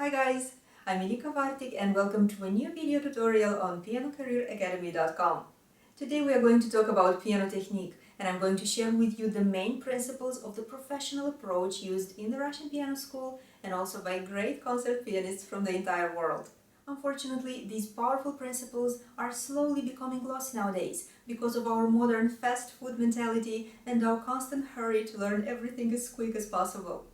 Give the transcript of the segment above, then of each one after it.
Hi guys, I'm Ilika Vartik and welcome to a new video tutorial on pianocareeracademy.com. Today we are going to talk about piano technique and I'm going to share with you the main principles of the professional approach used in the Russian piano school and also by great concert pianists from the entire world. Unfortunately, these powerful principles are slowly becoming lost nowadays because of our modern fast food mentality and our constant hurry to learn everything as quick as possible.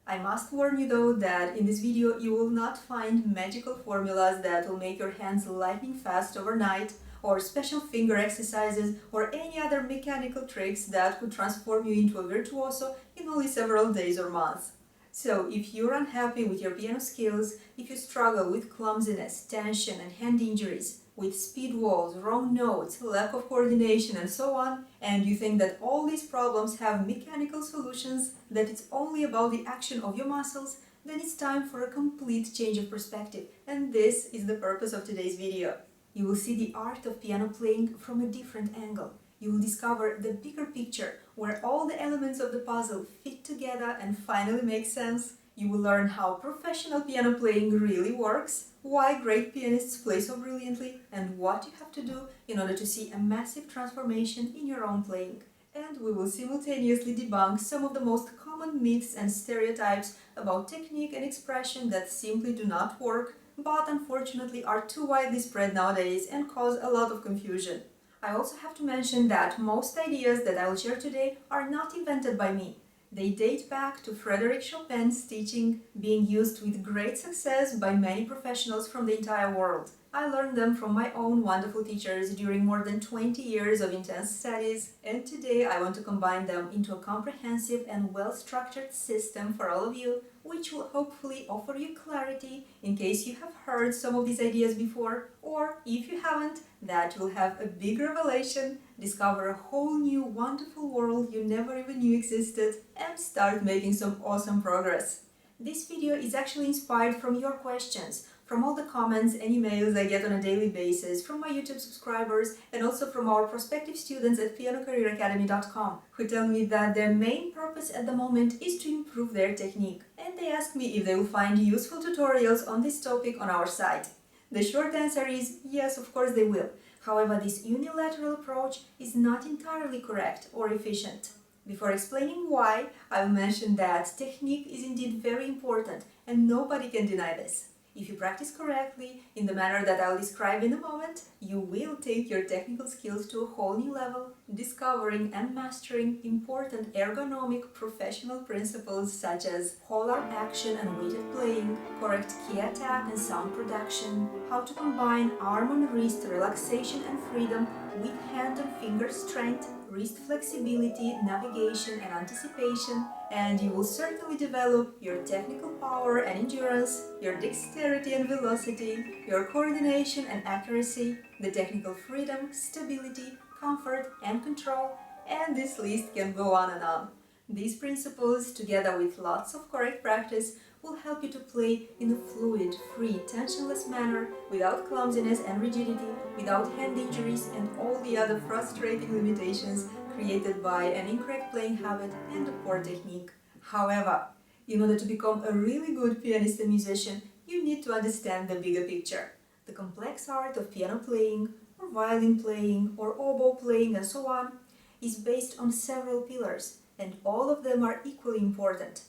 I must warn you though that in this video you will not find magical formulas that will make your hands lightning fast overnight, or special finger exercises or any other mechanical tricks that could transform you into a virtuoso in only several days or months. So if you're unhappy with your piano skills, if you struggle with clumsiness, tension and hand injuries, with speed walls, wrong notes, lack of coordination and so on, and you think that all these problems have mechanical solutions, that it's only about the action of your muscles, then it's time for a complete change of perspective, and this is the purpose of today's video. You will see the art of piano playing from a different angle. You will discover the bigger picture, where all the elements of the puzzle fit together and finally make sense. You will learn how professional piano playing really works, why great pianists play so brilliantly, and what you have to do in order to see a massive transformation in your own playing. And we will simultaneously debunk some of the most common myths and stereotypes about technique and expression that simply do not work, but unfortunately are too widely spread nowadays and cause a lot of confusion. I also have to mention that most ideas that I will share today are not invented by me. They date back to Frédéric Chopin's teaching, being used with great success by many professionals from the entire world. I learned them from my own wonderful teachers during more than 20 years of intense studies, and today I want to combine them into a comprehensive and well-structured system for all of you, which will hopefully offer you clarity in case you have heard some of these ideas before, or if you haven't, that you'll have a big revelation, discover a whole new wonderful world you never even knew existed, and start making some awesome progress. This video is actually inspired from your questions, from all the comments and emails I get on a daily basis from my YouTube subscribers and also from our prospective students at pianocareeracademy.com, who tell me that their main purpose at the moment is to improve their technique, and they ask me if they will find useful tutorials on this topic on our site. The short answer is yes, of course they will. However, this unilateral approach is not entirely correct or efficient. Before explaining why, I will mention that technique is indeed very important and nobody can deny this. If you practice correctly, in the manner that I'll describe in a moment, you will take your technical skills to a whole new level, discovering and mastering important ergonomic professional principles such as whole arm action and weighted playing, correct key attack and sound production, how to combine arm and wrist relaxation and freedom with hand and finger strength, wrist flexibility, navigation and anticipation, and you will certainly develop your technical power and endurance, your dexterity and velocity, your coordination and accuracy, the technical freedom, stability, comfort and control, and this list can go on and on. These principles, together with lots of correct practice, will help you to play in a fluid, free, tensionless manner, without clumsiness and rigidity, without hand injuries and all the other frustrating limitations created by an incorrect playing habit and a poor technique. However, in order to become a really good pianist and musician, you need to understand the bigger picture. The complex art of piano playing, or violin playing, or oboe playing, and so on, is based on several pillars, and all of them are equally important.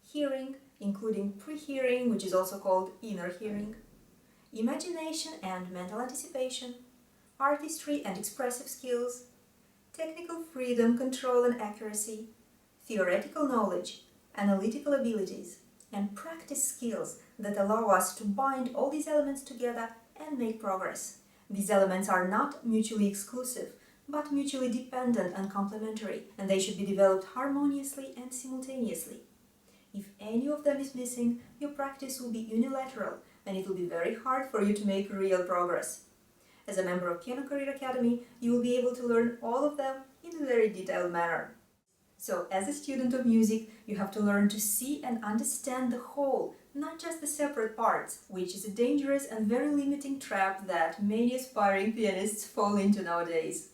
Hearing, including pre-hearing, which is also called inner hearing, imagination and mental anticipation, artistry and expressive skills, technical freedom, control and accuracy, theoretical knowledge, analytical abilities, and practice skills that allow us to bind all these elements together and make progress. These elements are not mutually exclusive, but mutually dependent and complementary, and they should be developed harmoniously and simultaneously. If any of them is missing, your practice will be unilateral, and it will be very hard for you to make real progress. As a member of Piano Career Academy, you will be able to learn all of them in a very detailed manner. So, as a student of music, you have to learn to see and understand the whole, not just the separate parts, which is a dangerous and very limiting trap that many aspiring pianists fall into nowadays.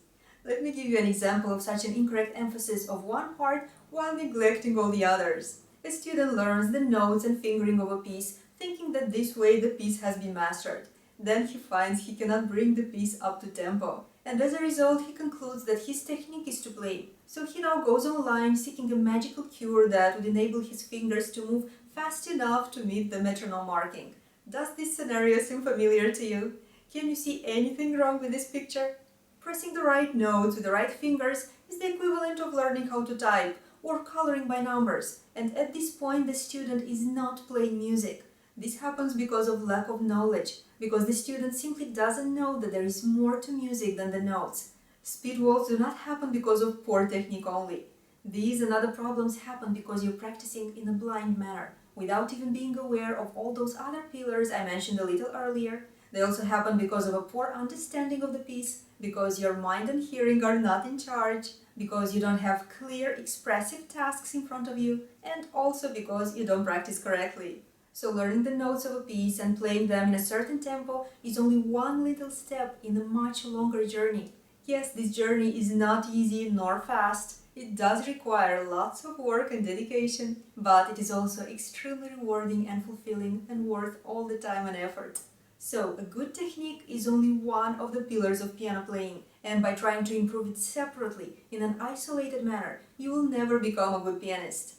Let me give you an example of such an incorrect emphasis of one part while neglecting all the others. A student learns the notes and fingering of a piece, thinking that this way the piece has been mastered. Then he finds he cannot bring the piece up to tempo, and as a result he concludes that his technique is to blame. So he now goes online seeking a magical cure that would enable his fingers to move fast enough to meet the metronome marking. Does this scenario seem familiar to you? Can you see anything wrong with this picture? Pressing the right notes with the right fingers is the equivalent of learning how to type or coloring by numbers, and at this point the student is not playing music. This happens because of lack of knowledge, because the student simply doesn't know that there is more to music than the notes. Speed walls do not happen because of poor technique only. These and other problems happen because you're practicing in a blind manner, without even being aware of all those other pillars I mentioned a little earlier. They also happen because of a poor understanding of the piece, because your mind and hearing are not in charge, because you don't have clear expressive tasks in front of you, and also because you don't practice correctly. So learning the notes of a piece and playing them in a certain tempo is only one little step in a much longer journey. Yes, this journey is not easy nor fast. It does require lots of work and dedication, but it is also extremely rewarding and fulfilling and worth all the time and effort. So, a good technique is only one of the pillars of piano playing, and by trying to improve it separately, in an isolated manner, you will never become a good pianist.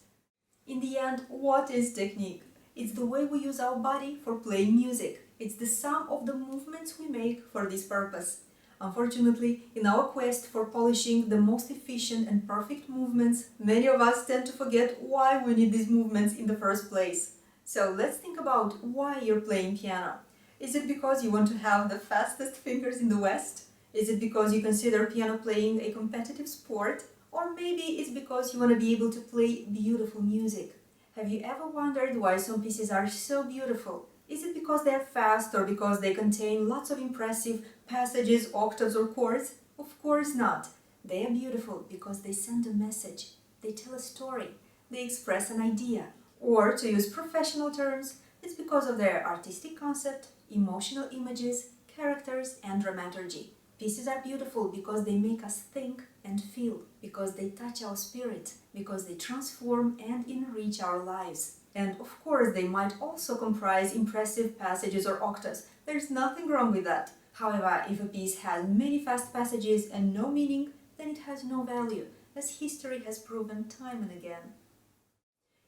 In the end, what is technique? It's the way we use our body for playing music. It's the sum of the movements we make for this purpose. Unfortunately, in our quest for polishing the most efficient and perfect movements, many of us tend to forget why we need these movements in the first place. So let's think about why you're playing piano. Is it because you want to have the fastest fingers in the West? Is it because you consider piano playing a competitive sport? Or maybe it's because you want to be able to play beautiful music. Have you ever wondered why some pieces are so beautiful? Is it because they're fast or because they contain lots of impressive passages, octaves or chords? Of course not. They are beautiful because they send a message, they tell a story, they express an idea. Or, to use professional terms, it's because of their artistic concept, emotional images, characters and dramaturgy. Pieces are beautiful because they make us think and feel, because they touch our spirit, because they transform and enrich our lives. And of course, they might also comprise impressive passages or octaves. There's nothing wrong with that. However, if a piece has many fast passages and no meaning, then it has no value, as history has proven time and again.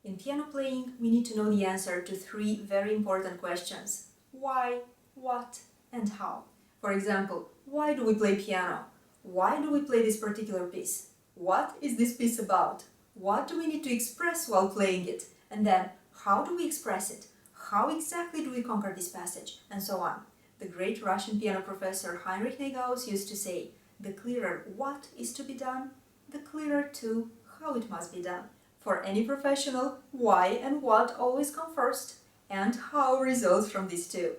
In piano playing, we need to know the answer to three very important questions: why, what, and how. For example, why do we play piano? Why do we play this particular piece? What is this piece about? What do we need to express while playing it? And then, how do we express it? How exactly do we conquer this passage? And so on. The great Russian piano professor Heinrich Negaus used to say, the clearer what is to be done, the clearer too how it must be done. For any professional, why and what always come first, and how results from these two.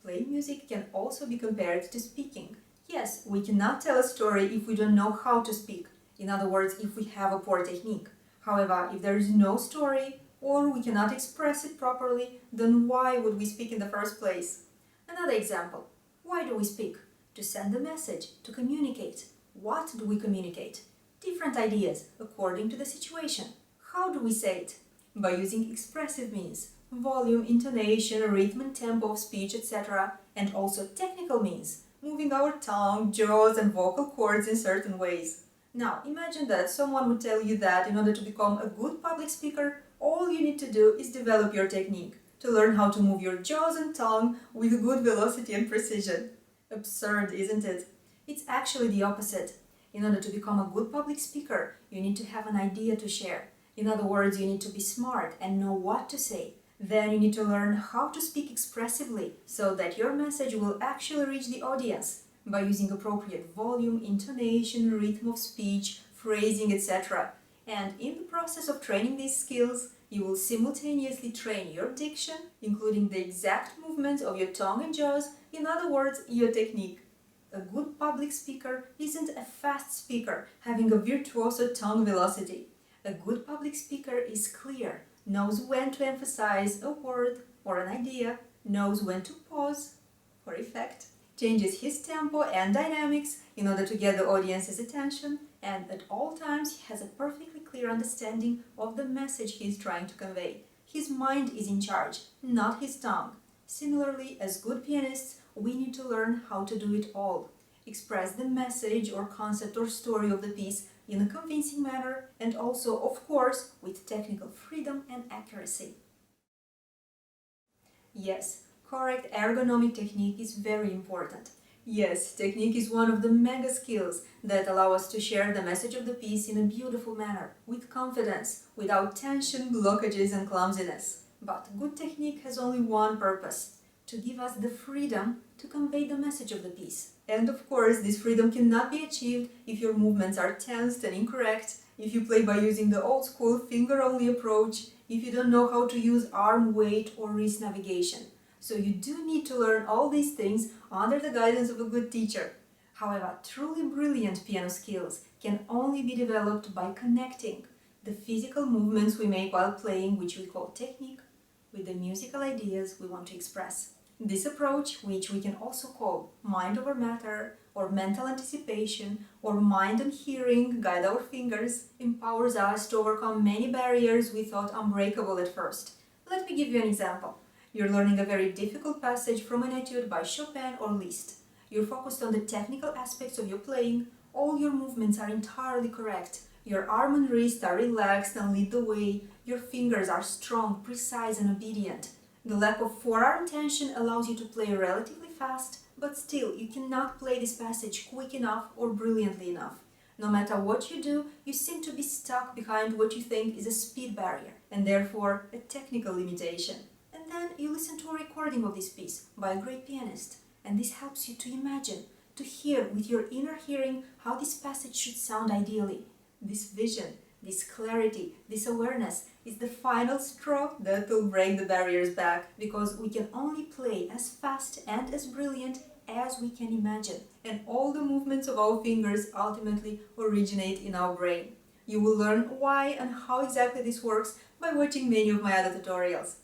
Playing music can also be compared to speaking. Yes, we cannot tell a story if we don't know how to speak. In other words, if we have a poor technique. However, if there is no story, or we cannot express it properly, then why would we speak in the first place? Another example. Why do we speak? To send a message, to communicate. What do we communicate? Different ideas, according to the situation. How do we say it? By using expressive means, volume, intonation, rhythm and tempo of speech, etc. And also technical means, moving our tongue, jaws and vocal cords in certain ways. Now, imagine that someone would tell you that in order to become a good public speaker, all you need to do is develop your technique, to learn how to move your jaws and tongue with good velocity and precision. Absurd, isn't it? It's actually the opposite. In order to become a good public speaker, you need to have an idea to share. In other words, you need to be smart and know what to say. Then you need to learn how to speak expressively so that your message will actually reach the audience. by using appropriate volume, intonation, rhythm of speech, phrasing, etc. And in the process of training these skills, you will simultaneously train your diction, including the exact movements of your tongue and jaws, in other words, your technique. A good public speaker isn't a fast speaker having a virtuoso tongue velocity. A good public speaker is clear, knows when to emphasize a word or an idea, knows when to pause for effect, changes his tempo and dynamics in order to get the audience's attention, and at all times he has a perfectly clear understanding of the message he is trying to convey. His mind is in charge, not his tongue. Similarly, as good pianists, we need to learn how to do it all. Express the message or concept or story of the piece in a convincing manner, and also, of course, with technical freedom and accuracy. Yes, correct ergonomic technique is very important. Yes, technique is one of the mega skills that allow us to share the message of the piece in a beautiful manner, with confidence, without tension, blockages and clumsiness. But good technique has only one purpose: to give us the freedom to convey the message of the piece. And of course, this freedom cannot be achieved if your movements are tensed and incorrect, if you play by using the old-school finger-only approach, if you don't know how to use arm weight or wrist navigation. So you do need to learn all these things under the guidance of a good teacher. However, truly brilliant piano skills can only be developed by connecting the physical movements we make while playing, which we call technique, with the musical ideas we want to express. This approach, which we can also call mind over matter, or mental anticipation, or mind and hearing guide our fingers, empowers us to overcome many barriers we thought unbreakable at first. Let me give you an example. You're learning a very difficult passage from an etude by Chopin or Liszt. You're focused on the technical aspects of your playing, all your movements are entirely correct, your arm and wrist are relaxed and lead the way, your fingers are strong, precise and obedient. The lack of forearm tension allows you to play relatively fast, but still you cannot play this passage quick enough or brilliantly enough. No matter what you do, you seem to be stuck behind what you think is a speed barrier, and therefore a technical limitation. And then you listen to a recording of this piece by a great pianist, and this helps you to imagine, to hear with your inner hearing how this passage should sound ideally. This vision, this clarity, this awareness is the final straw that will break the barriers back, because we can only play as fast and as brilliant as we can imagine, and all the movements of our fingers ultimately originate in our brain. You will learn why and how exactly this works by watching many of my other tutorials.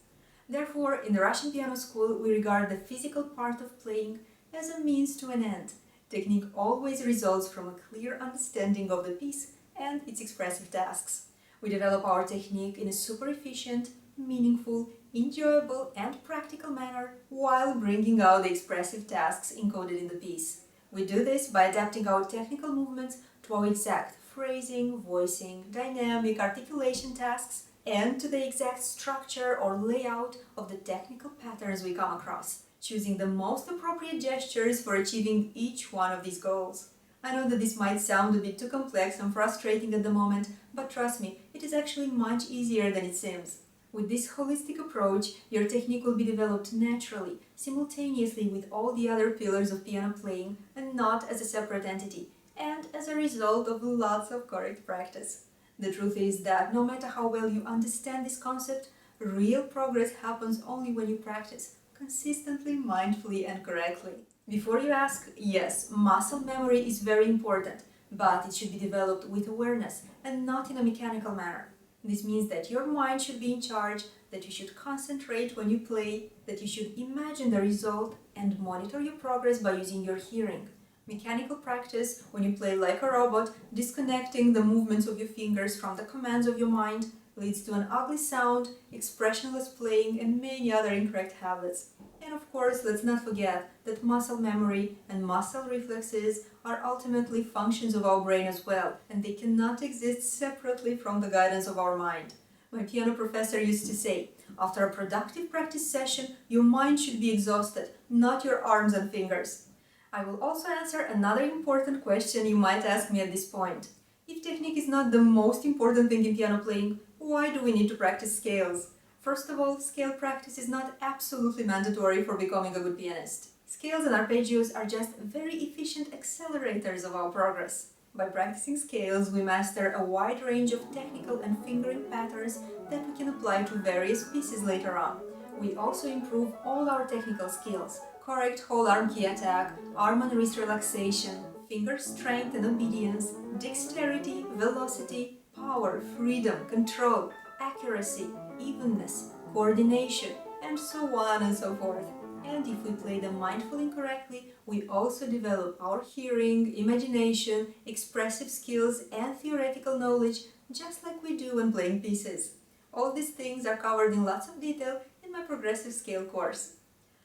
Therefore, in the Russian piano school, we regard the physical part of playing as a means to an end. Technique always results from a clear understanding of the piece and its expressive tasks. We develop our technique in a super efficient, meaningful, enjoyable and practical manner while bringing out the expressive tasks encoded in the piece. We do this by adapting our technical movements to our exact phrasing, voicing, dynamic, articulation tasks, and to the exact structure or layout of the technical patterns we come across, choosing the most appropriate gestures for achieving each one of these goals. I know that this might sound a bit too complex and frustrating at the moment, but trust me, it is actually much easier than it seems. With this holistic approach, your technique will be developed naturally, simultaneously with all the other pillars of piano playing, and not as a separate entity, and as a result of lots of correct practice. The truth is that no matter how well you understand this concept, real progress happens only when you practice consistently, mindfully and correctly. Before you ask, yes, muscle memory is very important, but it should be developed with awareness and not in a mechanical manner. This means that your mind should be in charge, that you should concentrate when you play, that you should imagine the result and monitor your progress by using your hearing. Mechanical practice, when you play like a robot, disconnecting the movements of your fingers from the commands of your mind, leads to an ugly sound, expressionless playing and many other incorrect habits. And of course, let's not forget that muscle memory and muscle reflexes are ultimately functions of our brain as well, and they cannot exist separately from the guidance of our mind. My piano professor used to say, after a productive practice session, your mind should be exhausted, not your arms and fingers. I will also answer another important question you might ask me at this point. If technique is not the most important thing in piano playing, why do we need to practice scales? First of all, scale practice is not absolutely mandatory for becoming a good pianist. Scales and arpeggios are just very efficient accelerators of our progress. By practicing scales, we master a wide range of technical and fingering patterns that we can apply to various pieces later on. We also improve all our technical skills: correct whole arm key attack, arm and wrist relaxation, finger strength and obedience, dexterity, velocity, power, freedom, control, accuracy, evenness, coordination, and so on and so forth. And if we play them mindfully and correctly, we also develop our hearing, imagination, expressive skills, and theoretical knowledge, just like we do when playing pieces. All these things are covered in lots of detail in my progressive scale course.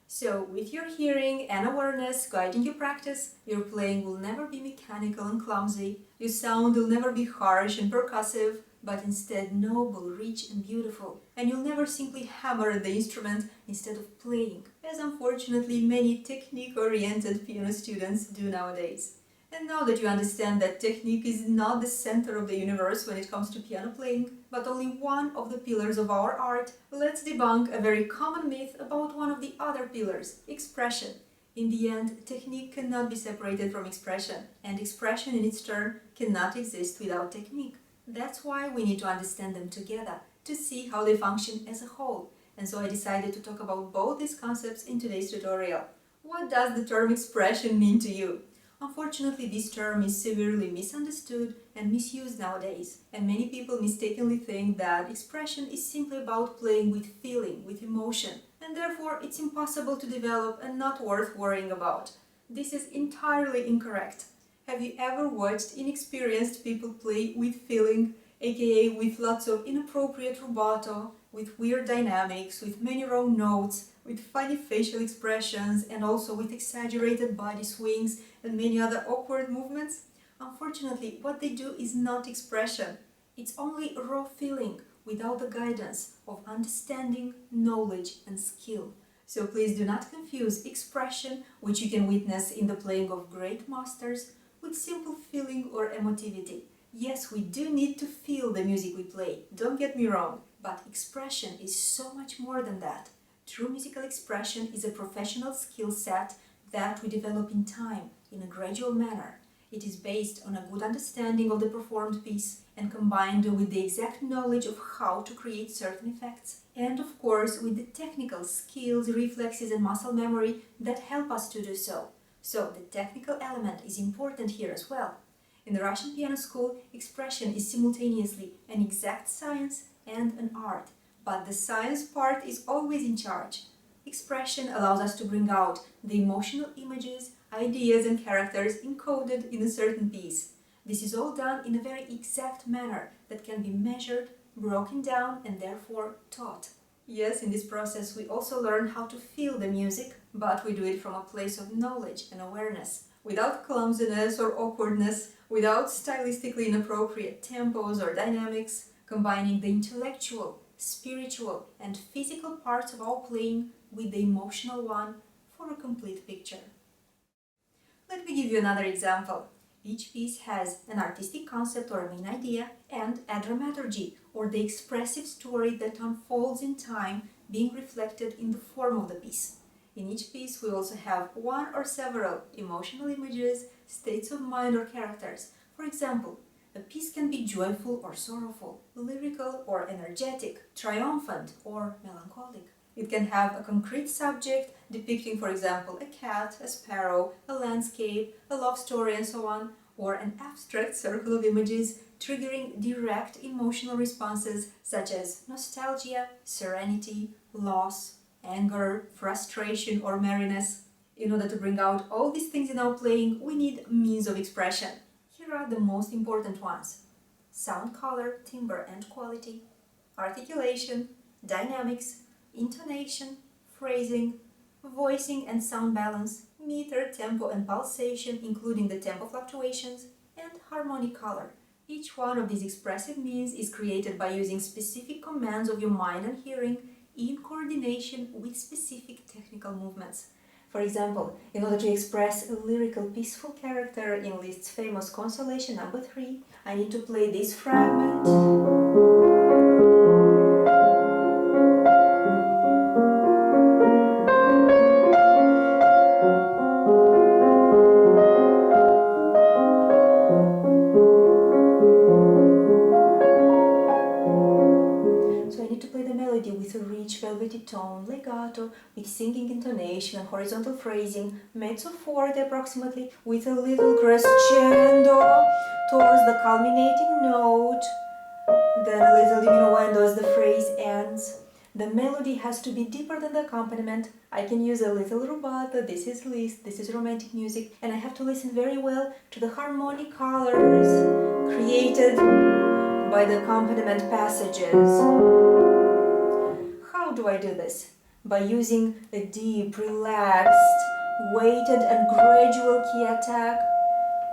So, with your hearing and awareness guiding your practice, your playing will never be mechanical and clumsy, your sound will never be harsh and percussive, but instead noble, rich and beautiful, and you'll never simply hammer the instrument instead of playing, as unfortunately many technique-oriented piano students do nowadays. And now that you understand that technique is not the center of the universe when it comes to piano playing, but only one of the pillars of our art, let's debunk a very common myth about one of the other pillars, expression. In the end, technique cannot be separated from expression, and expression in its turn cannot exist without technique. That's why we need to understand them together, to see how they function as a whole. And so I decided to talk about both these concepts in today's tutorial. What does the term expression mean to you? Unfortunately, this term is severely misunderstood and misused nowadays, and many people mistakenly think that expression is simply about playing with feeling, with emotion, and therefore it's impossible to develop and not worth worrying about. This is entirely incorrect. Have you ever watched inexperienced people play with feeling, aka with lots of inappropriate rubato, with weird dynamics, with many wrong notes, with funny facial expressions, and also with exaggerated body swings and many other awkward movements? Unfortunately, what they do is not expression. It's only raw feeling without the guidance of understanding, knowledge, and skill. So please do not confuse expression, which you can witness in the playing of great masters, with simple feeling or emotivity. Yes, we do need to feel the music we play, don't get me wrong, but expression is so much more than that. True musical expression is a professional skill set that we develop in time, in a gradual manner. It is based on a good understanding of the performed piece and combined with the exact knowledge of how to create certain effects, and of course with the technical skills, reflexes and muscle memory that help us to do so. So the technical element is important here as well. In the Russian piano school, expression is simultaneously an exact science and an art, but the science part is always in charge. Expression allows us to bring out the emotional images, ideas and characters encoded in a certain piece. This is all done in a very exact manner that can be measured, broken down and therefore taught. Yes, in this process we also learn how to feel the music, but we do it from a place of knowledge and awareness, without clumsiness or awkwardness, without stylistically inappropriate tempos or dynamics, combining the intellectual, spiritual and physical parts of our playing with the emotional one for a complete picture. Let me give you another example. Each piece has an artistic concept or a main idea and a dramaturgy, or the expressive story that unfolds in time, being reflected in the form of the piece. In each piece we also have one or several emotional images, states of mind or characters. For example, a piece can be joyful or sorrowful, lyrical or energetic, triumphant or melancholic. It can have a concrete subject depicting, for example, a cat, a sparrow, a landscape, a love story and so on, or an abstract circle of images triggering direct emotional responses such as nostalgia, serenity, loss, anger, frustration or merriness. In order to bring out all these things in our playing, we need means of expression. Here are the most important ones: sound color, timbre and quality, articulation, dynamics, intonation, phrasing, voicing and sound balance, meter, tempo and pulsation, including the tempo fluctuations, and harmonic color. Each one of these expressive means is created by using specific commands of your mind and hearing in coordination with specific technical movements. For example, in order to express a lyrical peaceful character in Liszt's famous Consolation No. 3, I need to play this fragment. tone, legato, with singing intonation and horizontal phrasing, mezzo forte approximately, with a little crescendo towards the culminating note, then a little diminuendo as the phrase ends. The melody has to be deeper than the accompaniment. I can use a little rubato, this is Liszt, this is romantic music, and I have to listen very well to the harmonic colors created by the accompaniment passages. How do I do this? By using a deep, relaxed, weighted and gradual key attack,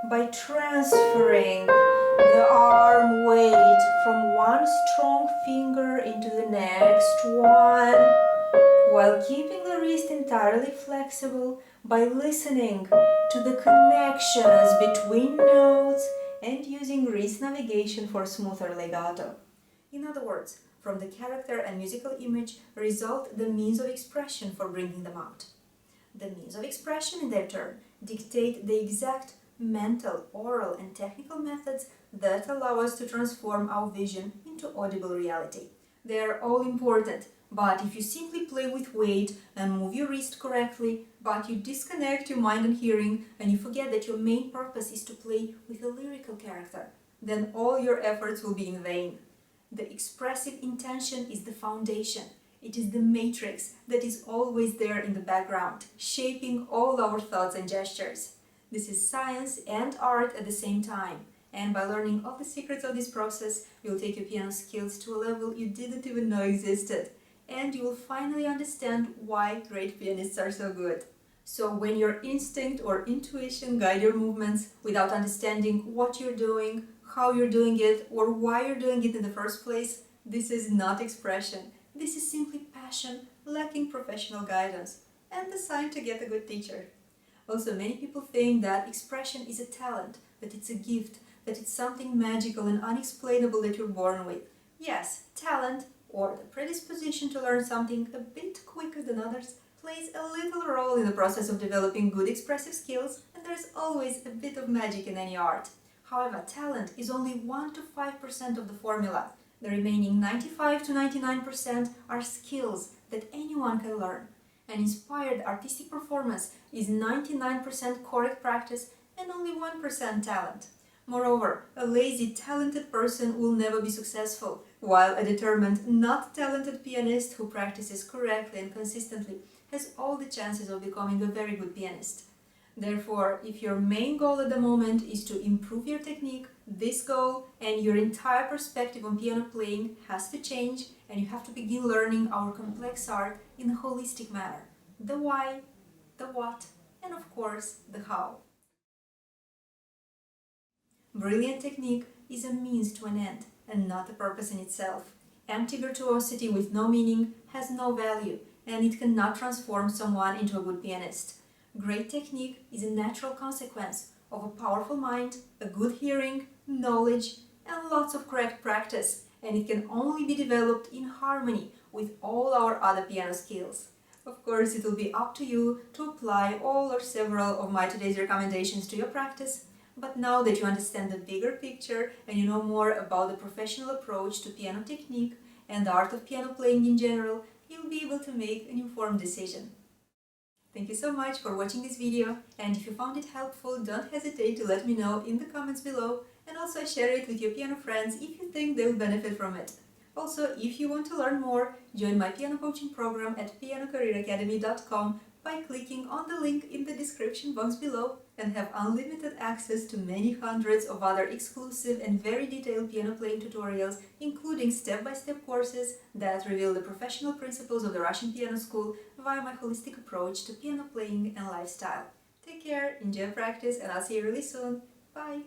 by transferring the arm weight from one strong finger into the next one, while keeping the wrist entirely flexible, by listening to the connections between notes and using wrist navigation for smoother legato. In other words, from the character and musical image result the means of expression for bringing them out. The means of expression, in their turn, dictate the exact mental, oral and technical methods that allow us to transform our vision into audible reality. They are all important, but if you simply play with weight and move your wrist correctly, but you disconnect your mind and hearing and you forget that your main purpose is to play with a lyrical character, then all your efforts will be in vain. The expressive intention is the foundation. It is the matrix that is always there in the background, shaping all our thoughts and gestures. This is science and art at the same time, and by learning all the secrets of this process, you'll take your piano skills to a level you didn't even know existed, and you will finally understand why great pianists are so good. So when your instinct or intuition guide your movements without understanding what you're doing, how you're doing it, or why you're doing it in the first place, this is not expression. This is simply passion, lacking professional guidance, and the sign to get a good teacher. Also, many people think that expression is a talent, that it's a gift, that it's something magical and unexplainable that you're born with. Yes, talent, or the predisposition to learn something a bit quicker than others, plays a little role in the process of developing good expressive skills, and there's always a bit of magic in any art. However, talent is only 1 to 5% of the formula. The remaining 95 to 99% are skills that anyone can learn. An inspired artistic performance is 99% correct practice and only 1% talent. Moreover, a lazy, talented person will never be successful, while a determined, not talented pianist who practices correctly and consistently has all the chances of becoming a very good pianist. Therefore, if your main goal at the moment is to improve your technique, this goal and your entire perspective on piano playing has to change, and you have to begin learning our complex art in a holistic manner. The why, the what, and of course, the how. Brilliant technique is a means to an end and not a purpose in itself. Empty virtuosity with no meaning has no value, and it cannot transform someone into a good pianist. Great technique is a natural consequence of a powerful mind, a good hearing, knowledge, and lots of correct practice, and it can only be developed in harmony with all our other piano skills. Of course, it will be up to you to apply all or several of my today's recommendations to your practice, but now that you understand the bigger picture and you know more about the professional approach to piano technique and the art of piano playing in general, you'll be able to make an informed decision. Thank you so much for watching this video, and if you found it helpful, don't hesitate to let me know in the comments below, and also share it with your piano friends if you think they'll benefit from it. Also, if you want to learn more, join my piano coaching program at pianocareeracademy.com by clicking on the link in the description box below, and have unlimited access to many hundreds of other exclusive and very detailed piano playing tutorials, including step-by-step courses that reveal the professional principles of the Russian piano school via my holistic approach to piano playing and lifestyle. Take care, enjoy practice, and I'll see you really soon. Bye!